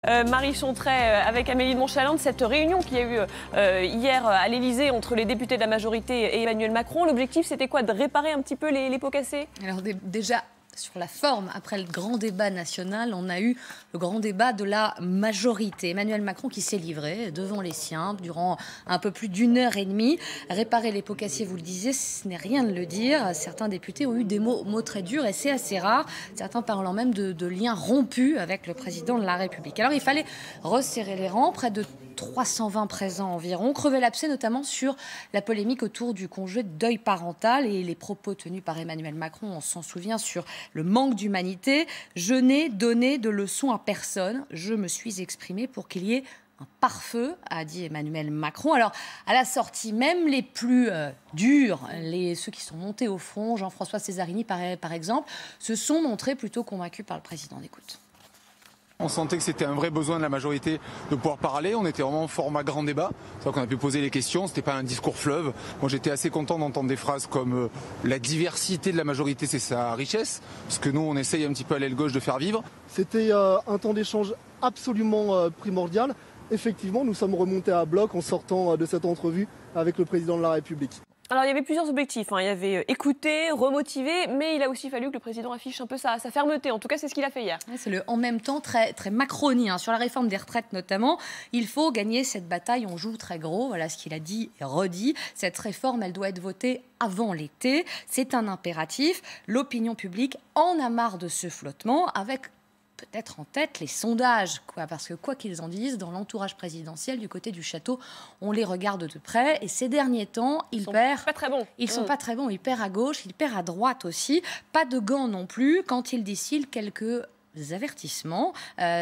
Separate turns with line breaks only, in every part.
Marie Chontret, avec Amélie de Montchalin, de cette réunion qu'il y a eu hier à l'Élysée entre les députés de la majorité et Emmanuel Macron. L'objectif, c'était quoi? De réparer un petit peu les pots cassés?
Alors déjà, sur la forme, après le grand débat national, on a eu le grand débat de la majorité. Emmanuel Macron qui s'est livré devant les siens durant un peu plus d'1h30. Réparer les pots cassés, vous le disiez, ce n'est rien de le dire. Certains députés ont eu des mots très durs et c'est assez rare. Certains parlant même de liens rompus avec le président de la République. Alors il fallait resserrer les rangs, près de 320 présents environ, crever l'abcès notamment sur la polémique autour du congé de deuil parental et les propos tenus par Emmanuel Macron, on s'en souvient, sur le manque d'humanité. Je n'ai donné de leçons à personne, je me suis exprimé pour qu'il y ait un pare-feu, a dit Emmanuel Macron. Alors, à la sortie, même les plus durs, ceux qui sont montés au front, Jean-François Césarini par exemple, se sont montrés plutôt convaincus par le président. Écoute.
On sentait que c'était un vrai besoin de la majorité de pouvoir parler. On était vraiment en format grand débat. C'est vrai qu'on a pu poser les questions. C'était pas un discours fleuve. Moi, j'étais assez content d'entendre des phrases comme la diversité de la majorité, c'est sa richesse. Parce que nous, on essaye un petit peu à l'aile gauche de faire vivre.
C'était un temps d'échange absolument primordial. Effectivement, nous sommes remontés à bloc en sortant de cette entrevue avec le président de la République.
Alors, il y avait plusieurs objectifs. Il y avait écouter, remotiver, mais il a aussi fallu que le président affiche un peu sa fermeté. En tout cas, c'est ce qu'il a fait hier.
C'est le en même temps très macronien. Sur la réforme des retraites notamment, il faut gagner cette bataille. On joue très gros. Voilà ce qu'il a dit et redit. Cette réforme, elle doit être votée avant l'été. C'est un impératif. L'opinion publique en a marre de ce flottement, avec peut-être en tête les sondages, parce que quoi qu'ils en disent, dans l'entourage présidentiel, du côté du château, on les regarde de près. Et ces derniers temps, ils sont pas très bons. Ils sont pas très bons. Il perd à gauche, il perd à droite aussi. Pas de gants non plus quand il distille quelques avertissements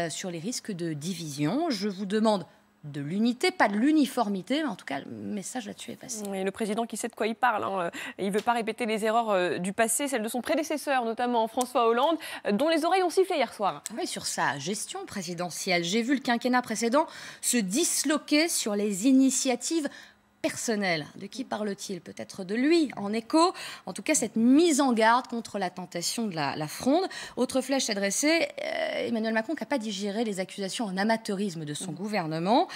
sur les risques de division. Je vous demande de l'unité, pas de l'uniformité, mais en tout cas, le message là-dessus est passé.
Et le président qui sait de quoi il parle, il ne veut pas répéter les erreurs du passé, celles de son prédécesseur, notamment François Hollande, dont les oreilles ont sifflé hier soir.
Oui, sur sa gestion présidentielle. J'ai vu le quinquennat précédent se disloquer sur les initiatives personnel. De qui parle-t-il? Peut-être de lui, en écho. En tout cas, cette mise en garde contre la tentation de la fronde. Autre flèche adressée, Emmanuel Macron qui n'a pas digéré les accusations en amateurisme de son gouvernement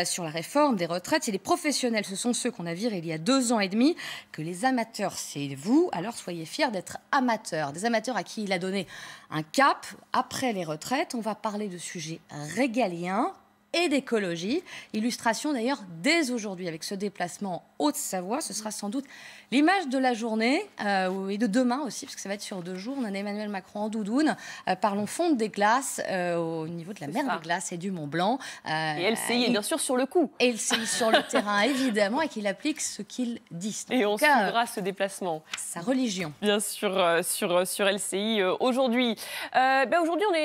sur la réforme des retraites. Et les professionnels, ce sont ceux qu'on a virés il y a 2 ans et demi, que les amateurs, c'est vous. Alors soyez fiers d'être amateurs. Des amateurs à qui il a donné un cap. Après les retraites, on va parler de sujets régaliens et d'écologie. Illustration d'ailleurs dès aujourd'hui avec ce déplacement en Haute-Savoie. Ce sera sans doute l'image de la journée et de demain aussi, parce que ça va être sur 2 jours. On a Emmanuel Macron en doudoune. Parlons fonte des glaces au niveau de la mer des Glaces et du Mont-Blanc.
Et LCI est bien sûr sur le coup.
Et LCI sur le terrain, évidemment, et qu'il applique ce qu'il dit.
Et on suivra ce déplacement.
Sa religion.
Bien sûr, sur LCI aujourd'hui. Aujourd'hui, on est